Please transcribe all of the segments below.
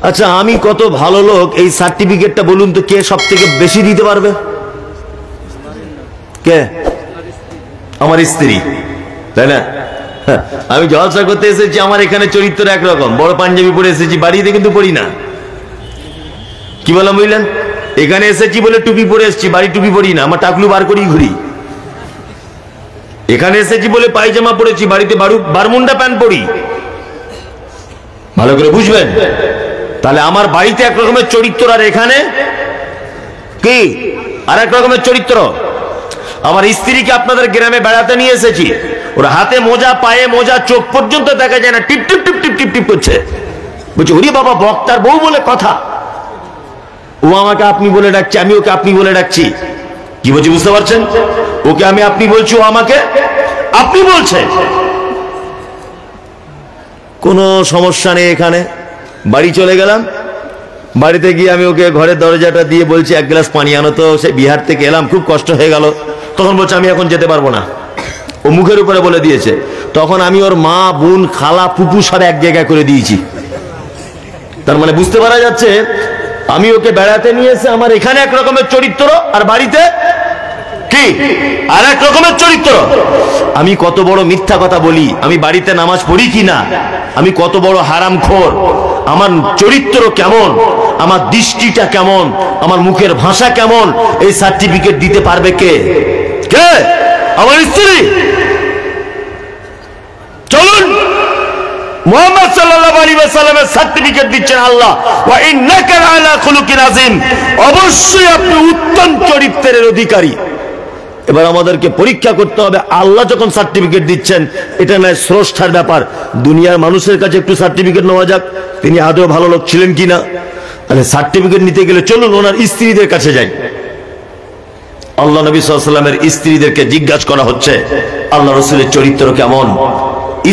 আচ্ছা, আমি কত ভালো লোক, এই সার্টিফিকেটটা বলুন তো কে সব থেকে বেশি দিতে পারবে? কে? আমার স্ত্রী, তাই না? আমি জলসা করতে এসেছি, আমার এখানে চরিত্র একরকম, বড় পাঞ্জাবি পরে এসেছি, বাড়িতে কিন্তু পড়ি না। কি বললাম বুঝলেন? এখানে এসেছি বলে টুপি পরে এসেছি, বাড়ি টুপি পরি না, আমার টাকলু বার করেই ঘুরি। এখানে এসেছি বলে পায়জামা পরেছি, বাড়িতে বারমুন্ডা প্যান্ট পরি। ভালো করে বুঝবেন। তাহলে আমার বাড়িতে এক রকমের চরিত্র, আর এখানে কি আর এক রকমের চরিত্র। আমার স্ত্রীকে আপনাদের গ্রামে বেড়াতে নিয়ে এসেছি, ওর হাতে মোজা, পায়ে মোজা, চোখ পর্যন্ত দেখা যায় না, টিপ টিপ টিপ টিপ টিপ টিপ করছে। বলছে ওরে বাবা, বক্তার বউ বলে কথা। ও আমাকে আপনি বলে ডাকছে, আমি ওকে আপনি বলে ডাকছি। কি বলছি বুঝতে পারছেন? ওকে আমি আপনি বলছি, ও আমাকে আপনি বলছে। কোনো সমস্যা নেই। এখানে বাড়ি চলে গেলাম, বাড়িতে গিয়ে আমি ওকে ঘরের দরজাটা দিয়ে বলছি এক গ্লাস পানি আনো তো, সে বিহার থেকে এলাম, খুব কষ্ট হয়ে গেল। তখন বলছে আমি এখন যেতে পারবো না, ও মুখের উপরে বলে দিয়েছে। তখন আমি ওর মা, বোন, খালা, ফুপু সব এক জায়গায় করে দিয়েছি। তার মানে বুঝতে পারা যাচ্ছে আমি ওকে বেড়াতে নিয়ে এসে আমার এখানে এক রকমের চরিত্র, আর বাড়িতে কি আর এক রকমের চরিত্র। আমি কত বড় মিথ্যা কথা বলি, আমি বাড়িতে নামাজ পড়ি কিনা, আমি কত বড় হারামখোর, আমার চরিত্র কেমন, আমার দৃষ্টিটা কেমন, আমার মুখের ভাষা কেমন, এই সার্টিফিকেট দিতে পারবে কে? কে? আমার স্ত্রী। চলুন, মুহাম্মদ সাল্লাল্লাহু আলাইহি ওয়াসাল্লামের সার্টিফিকেট দিচ্ছেন আল্লাহ, ওয়া ইন্নাকা আলা খুলুকিন আযীম, অবশ্যই আপনি উত্তম চরিত্রের অধিকারী। এবার আমাদেরকে পরীক্ষা করতে হবে, আল্লাহ যখন সার্টিফিকেট দিচ্ছেন, এটা নয় স্রষ্টার ব্যাপার। দুনিয়ার মানুষের কাছে একটু সার্টিফিকেট নেওয়া যাক, তিনি আদৌ ভালো লোক ছিলেন কিনা। তাহলে সার্টিফিকেট নিতে গেলে চলুন ওনার স্ত্রীদের কাছে যাই। আল্লাহ নবী সাল্লাল্লাহু আলাইহি ওয়াসাল্লামের স্ত্রীদেরকে জিজ্ঞাসা করা হচ্ছে আল্লাহ রাসূলের চরিত্র কেমন।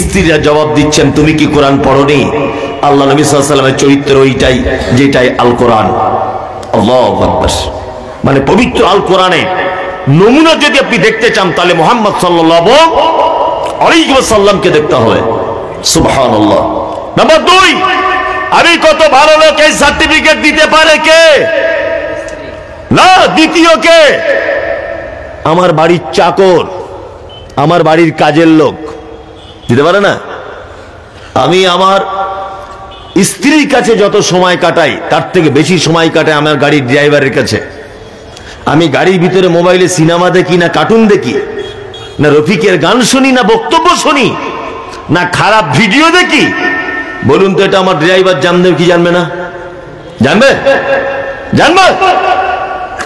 স্ত্রীরা জবাব দিচ্ছেন, তুমি কি কোরআন পড়োনি? আল্লাহ নবী সাল্লাল্লাহু আলাইহি ওয়াসাল্লামের চরিত্র ওইটাই যেটাই আল কোরআন। আল্লাহু আকবার। মানে পবিত্র আল কোরআনে নমুনা যদি আপনি দেখতে চান, তাহলে মুহাম্মদ সাল্লাল্লাহু আলাইহি ওয়াসাল্লামকে দেখতে হবে। সুবহানাল্লাহ। নাম্বার 2, আমি কত ভালো লোক, এই সার্টিফিকেট দিতে পারে কে? না, দ্বিতীয় কে? আমার বাড়ির চাকর, আমার বাড়ির কাজের লোক দিতে পারে না। আমি আমার স্ত্রীর কাছে যত সময় কাটাই, তার থেকে বেশি সময় কাটাই আমার গাড়ির ড্রাইভারের কাছে। আমি গাড়ির ভিতরে মোবাইলে সিনেমা দেখি, না কার্টুন দেখি, না রফিকের গান শুনি, না বক্তব্য শুনি, না খারাপ ভিডিও দেখি। বলুন তো, এটা আমার ড্রাইভার জানবে কি জানবে না? জানবে? জানবে?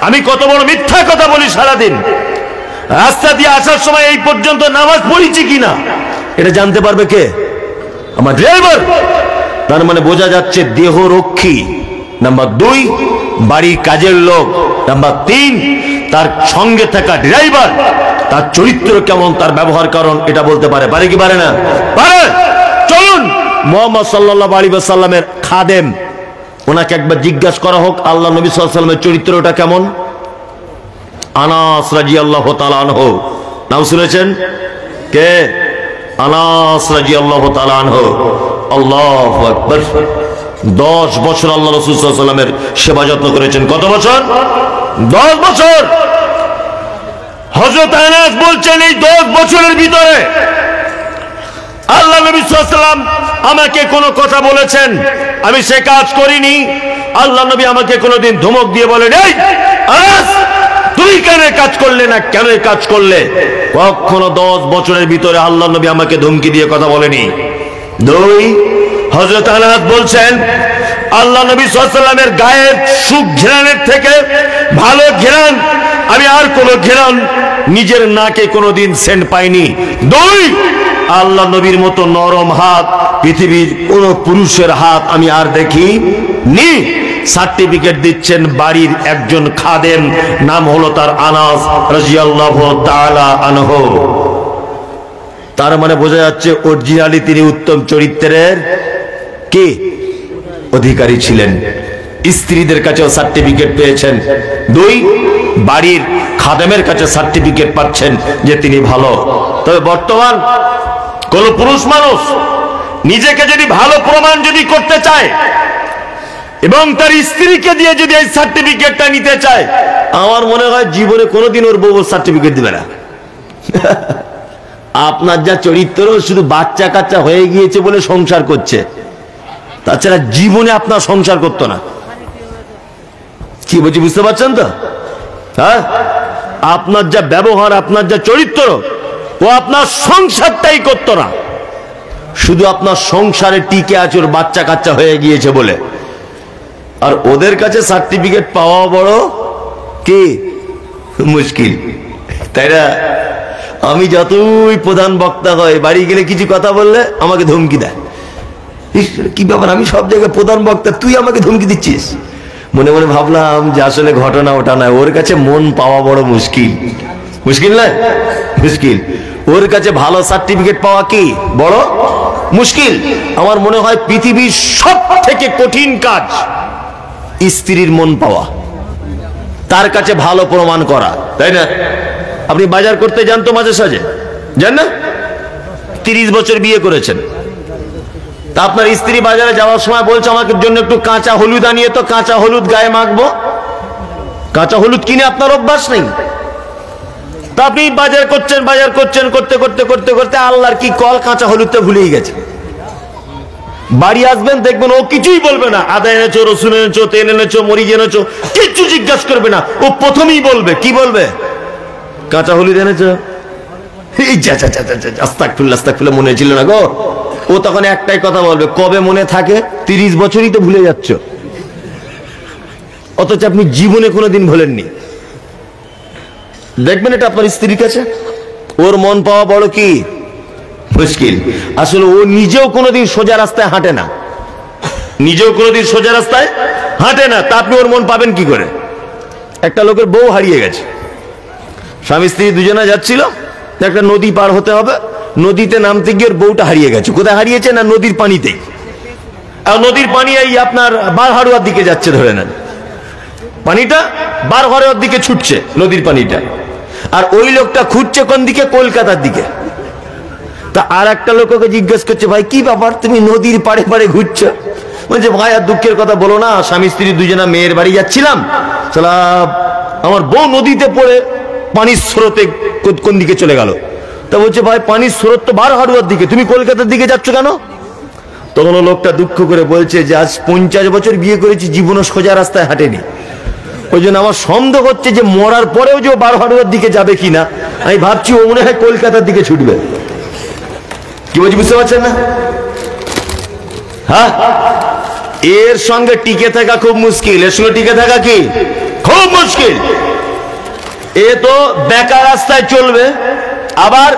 আমি কত বড় মিথ্যা কথা বলি সারাদিন, রাস্তা দিয়ে আসার সময় এই পর্যন্ত নামাজ পড়েছি কিনা, এটা জানতে পারবে কে? আমার ড্রাইভার। তার মানে বোঝা যাচ্ছে দেহরক্ষী। নাম্বার 2 বাড়ির কাজের লোক। নাম্বার 3 তার সঙ্গে থাকা ড্রাইভার, তার চরিত্র কেমন, তার ব্যবহার কারণ, এটা বলতে পারে। পারে কি পারে না? পারে। চলুন, মুহাম্মদ সাল্লাল্লাহু আলাইহি ওয়াসাল্লামের খাদেম, ওনাকে একবার জিজ্ঞাসা করা হোক আল্লাহ নবী সাল্লাল্লাহু আলাইহি ওয়াসাল্লামের চরিত্রটা কেমন। আনাস রাদিয়াল্লাহু তাআলা আনহু, নাম শুনেছেন? কে? আনাস রাদিয়াল্লাহু তাআলা আনহু। আল্লাহু আকবার। 10 বছর আল্লাহ রাসূল সাল্লাল্লাহু আলাইহি ওয়াসাল্লামের সেবা যত্ন করেছেন। কত বছর? 10 বছর। হযরত আনাস বলছেন, এই 10 বছরের ভিতরে আল্লাহ নবী সাল্লাল্লাহু আলাইহি ওয়াসাল্লাম আমাকে কোনো কথা বলেছেন, আমি সে কাজ করিনি। আল্লাহ নবী আমাকে কোনোদিন ধমক দিয়ে বলেন, এই আনাস, তুই কেন কাজ করলে না, কেন কাজ করলে? কখনো 10 বছরের ভিতরে আল্লাহ নবী আমাকে ধমকি দিয়ে কথা বলেনি। 2 হযরত আনাস বলছেন, আল্লাহ নবী সাল্লাল্লাহু আলাইহি ওয়াসাল্লামের গায়ের সুঘ্রাণের থেকে ভালো ঘ্রাণ আমি আর কোনো ঘ্রাণ নিজের নাকে কোনোদিন সেন্ট পাইনি। 2 আল্লাহ নবীর মতো নরম হাত পৃথিবীর কোন পুরুষের হাত আমি আর দেখিনি। সার্টিফিকেট দিচ্ছেন বাড়ির একজন খাদেম, নাম হলো তার আনাস রাদিয়াল্লাহু তাআলা আনহু। তার মানে বোঝা যাচ্ছে অরিজিনালি তিনি উত্তম চরিত্রের কি অধিকারী ছিলেন। স্ত্রীদের কাছেও সার্টিফিকেট পেয়েছেন। 2 বাড়ির খাদেমের কাছে সার্টিফিকেট পাচ্ছেন যে তিনি ভালো। তবে বর্তমান কোন পুরুষ মানুষ নিজেকে যদি ভালো প্রমাণ যদি করতে চায়, এবং তার স্ত্রীকে দিয়ে যদি এই সার্টিফিকেটটা নিতে চায়, আমার মনে হয় জীবনে কোনোদিন ওর বউ সার্টিফিকেট দিবে না। আপনার যা চরিত্র, শুধু বাচ্চা কাচ্চা হয়ে গিয়েছে বলে সংসার করছে, তাছাড়া জীবনে আপনার সংসার করতো না। কি বলছি বুঝতে পারছেন তো? হ্যাঁ, আপনার যা ব্যবহার, আপনার যা চরিত্র, ও আপনার সংসারটাই করতো না, শুধু আপনার সংসারে টিকে আছে ওর বাচ্চা কাচ্চা হয়ে গিয়েছে বলে। আর ওদের কাছে সার্টিফিকেট পাওয়া বড় কি মুশকিল, তাই না? আমি যতই প্রধান বক্তা হয়, বাড়ি গেলে কিছু কথা বললে আমাকে ধমকি দেয়। কি ব্যাপার, আমি সব জায়গায় প্রধান বক্তা, তুই আমাকে ধমকি দিচ্ছিস? মনে মনে ভাবলাম যে আসলে ঘটনা ওটা নয়, ওর কাছে মন পাওয়া বড় মুশকিল। মুশকিল নয়, মুশকিল। ওর কাছে ভালো সার্টিফিকেট পাওয়া কি বড় মুশকিল। আমার মনে হয় পৃথিবীর সব থেকে কঠিন কাজ স্ত্রীর মন পাওয়া, তার কাছে ভালো প্রমাণ করা, তাই না? আপনি বাজার করতে যান তো মাঝে সাঝে, যান না? 30 বছর বিয়ে করেছেন, তা আপনার স্ত্রী বাজারে যাওয়ার সময় বলছে আমাকে জন্য একটু কাঁচা হলুদ আনিয়ে, তো কাঁচা হলুদ গায়ে মাখবো। কাঁচা হলুদ কিনে আপনার অভ্যাস নেই, তা আপনি বাজার করছেন, করতে করতে করতে করতে আল্লাহর কি কল, কাঁচা হলুদটা ভুলেই গেছে। বাড়ি আসবেন, দেখবেন ও কিছুই বলবে না। আদা এনেছো, রসুন এনেছো, তেল এনেছো, মরিচ এনেছো, কিচ্ছু জিজ্ঞাসা করবে না। ও প্রথমেই বলবে, কি বলবে? কাঁচা হলুদ এনেছো। আস্তাগফিরুল্লাহ, আস্তাগফিরুল্লাহ, মনে ছিল না গো। ও তখন একটাই কথা বলবে, কবে মনে থাকে? 30 বছরই তো ভুলে যাচ্ছ, অথচ আপনি জীবনে কোনোদিন ভুলেননি। দেখবেন এটা আপনার স্ত্রীর কাছে ওর মন পাওয়া বড় কি মুশকিল। আসলে ও নিজেও কোনোদিন সোজা রাস্তায় হাঁটে না, তা আপনি ওর মন পাবেন কি করে? একটা লোকের বউ হারিয়ে গেছে, স্বামী স্ত্রী দুজনে যাচ্ছিল, একটা নদী পার হতে হবে, নদীতে নামতে গিয়ে বউটা হারিয়ে গেছে। কোথায় হারিয়েছে? না নদীর পানিতেই। আর নদীর পানি এই আপনার বারহাড়ুয়ার দিকে যাচ্ছে, ধরে নেন পানিটা বারহাড়ুয়ার দিকে ছুটছে নদীর পানিটা, আর ওই লোকটা খুঁজছে কোন দিকে? কলকাতার দিকে। তা আর একটা লোককে জিজ্ঞেস করছে, ভাই কি ব্যাপার, তুমি নদীর পাড়ে পাড়ে ঘুরছো? বলছে, ভাই আর দুঃখের কথা বলো না, স্বামী স্ত্রী দুজনা মেয়ের বাড়ি যাচ্ছিলাম, সালা আমার বউ নদীতে পড়ে পানির স্রোতে কোন দিকে চলে গেল। তা বলছে, ভাই পানির স্রোত তো বারহাড়ুয়ার দিকে, তুমি কলকাতার দিকে যাচ্ছ কেন? তখন লোকটা দুঃখ করে বলছে যে আজ 50 বছর বিয়ে করেছি, জীবনে সোজা রাস্তায় হাঁটেনি, ওই জন্য আমার সন্দেহ হচ্ছে যে মরার পরেও যে বারহাড়ুয়ার দিকে যাবে কিনা। আমি ভাবছি ও মনে হয় কলকাতার দিকে ছুটবে। কি বলছি বুঝতে পারছেন না? হ্যাঁ, এর সঙ্গে টিকে থাকা খুব মুশকিল, এর সঙ্গে টিকে থাকা কি খুব মুশকিল। এ তো বেকার রাস্তায় চলবে, আবার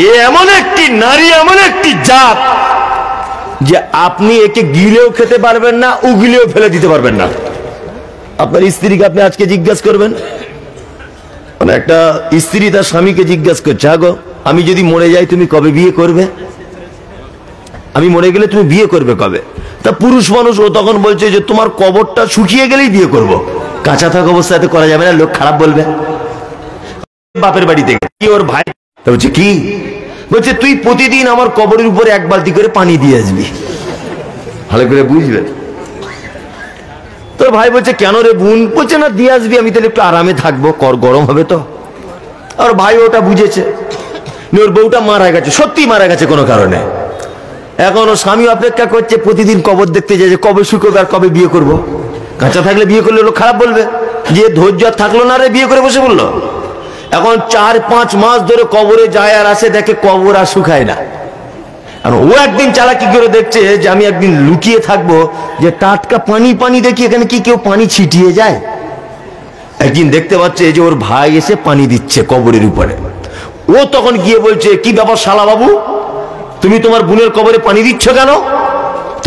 এ এমন একটি নারী, এমন একটি জাত যে আপনি একে গিলেও খেতে পারবেন না, উগিলেও ফেলে দিতে পারবেন না। আপনার স্ত্রীকে আপনি আজকে জিজ্ঞাসা করবেন, মানে একটা স্ত্রী তার স্বামীকে জিজ্ঞাসা করছে, আগো আমি যদি মরে যাই তুমি কবে বিয়ে করবে? আমি মরে গেলে তুমি বিয়ে করবে কবে? তা পুরুষ মানুষ ও তখন বলছে যে তোমার কবরটা শুকিয়ে গেলেই বিয়ে করব। কাঁচা থাকা অবস্থায় তো করা যাবে না, লোক খারাপ বলবে। বাপের বাড়ি থেকে কি ওর ভাই বলছে, কি বলছে, তুই প্রতিদিন আমার কবরের উপরে 1 বালতি করে পানি দিয়ে আসবি, ভালো করে বুঝবে। তোর ভাই বলছে, কেন রে বোন? বলছে, না দিয়ে আসবি, আমি তাহলে একটু আরামে থাকবো, গরম হবে তো। আর ভাই ওটা বুঝেছে, ওর বউটা মারা গেছে, সত্যি মারা গেছে কোনো কারণে। এখন ও স্বামী অপেক্ষা করছে, প্রতিদিন কবর দেখতে যায় যে কবে শুকোবে আর কবে বিয়ে করব। কাঁচা থাকলে বিয়ে করলে লোক খারাপ বলবে, যে ধৈর্য থাকলো না রে, বিয়ে করে বসে বললো। এখন 4-5 মাস ধরে কবরে যায় আর আসে, দেখে কবর আর শুকায় না। ও একদিন চালাকি করে দেখছে যে আমি একদিন লুকিয়ে থাকবো, যে টাটকা পানি দেখি এখানে কি কেউ পানি ছিটিয়ে যায়। একদিন দেখতে পাচ্ছে যে ওর ভাই এসে পানি দিচ্ছে কবরের উপরে। ও তখন গিয়ে বলছে, কি ব্যাপার শালা বাবু, তুমি তোমার বোনের কবরে পানি দিচ্ছ কেন?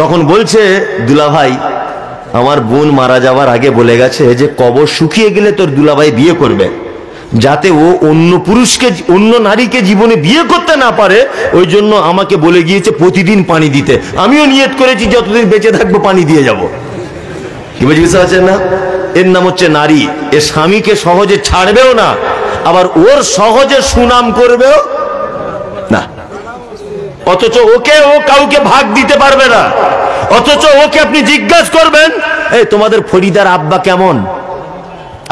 তখন বলছে, দুলাভাই আমার বোন মারা যাওয়ার আগে বলে গেছে যে কবর শুকিয়ে গেলে তোর দুলাভাই বিয়ে করবে, যাতে ও অন্য পুরুষকে, অন্য নারীকে জীবনে বিয়ে করতে না পারে, ওই জন্য আমাকে বলে গিয়েছে প্রতিদিন পানি দিতে। আমিও নিয়ত করেছি যতদিন বেঁচে থাকবো পানি দিয়ে যাব। কি বুঝতে পারছেন না? এর নাম হচ্ছে নারী। এ স্বামীকে সহজে ছাড়বেও না, আবার ওর সহজে সুনাম করবেও না। অথচ ওকে ও কাউকে ভাগ দিতে পারবে না। অথচ ওকে আপনি জিজ্ঞাসা করবেন, এই তোমাদের ফরিদার আব্বা কেমন?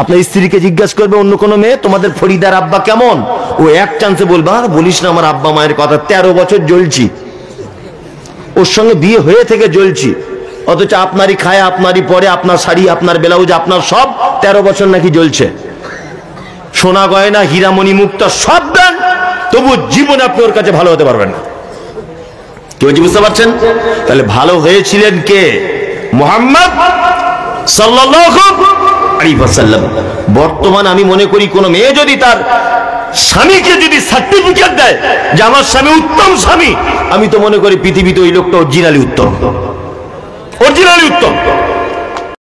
আপনার স্ত্রীকে জিজ্ঞাসা করবে অন্য কোনো মেয়ে, তোমাদের ফরিদার আব্বা কেমন? ও এক চান্সে বলবে, আর বলিস না আমার আব্বা মায়ের কথা, 13 বছর জ্বলছি, ওর সঙ্গে বিয়ে হয়ে থেকে জ্বলছি, অথচ আপনারই খায়, আপনারই পরে, আপনার শাড়ি, আপনার ব্লাউজ, আপনার সব 13 বছর নাকি জ্বলছে। সোনা গয়না, হীরামণি মুক্তা সব দেন, তবু জীবনে আপনি ওর কাছে ভালো হতে পারবেন না। কেউ বুঝতে পারছেন? তাহলে ভালো হয়েছিলেন কে? মুহাম্মদ সাল্লাল্লাহু আলাইহি ওয়াসাল্লাম। বর্তমান আমি মনে করি কোন মেয়ে যদি তার স্বামীকে যদি সার্টিফিকেট দেয় যে আমার স্বামী উত্তম স্বামী, আমি তো মনে করি পৃথিবীতে ওই লোকটা অরিজিনালি উত্তম, অরিজিনালি উত্তম।